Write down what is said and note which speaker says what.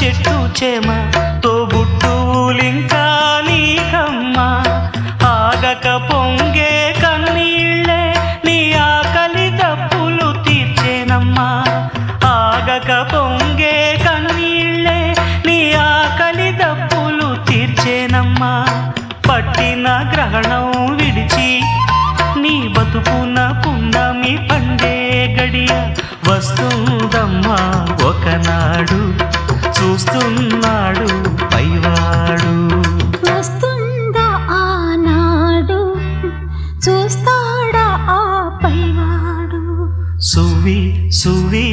Speaker 1: చెట్టు చేమ తోబుట్టువులింకా నీకమ్మ ఆగక పొంగే కన్నీళ్ళే నీ ఆకలి దప్పులు తీర్చేనమ్మా ఆగక పొంగే కన్నీళ్ళే నీ ఆకలి దప్పులు తీర్చేనమ్మా పట్టిన గ్రహణం విడిచి నీ బతుకున పున్నమి పండే గడియ వస్తుందమ్మా ఒకనాడు చూస్తున్నాడు పైవాడు
Speaker 2: వస్తుందా ఆనాడు చూస్తాడా ఆ పైవాడు
Speaker 1: సువి సువి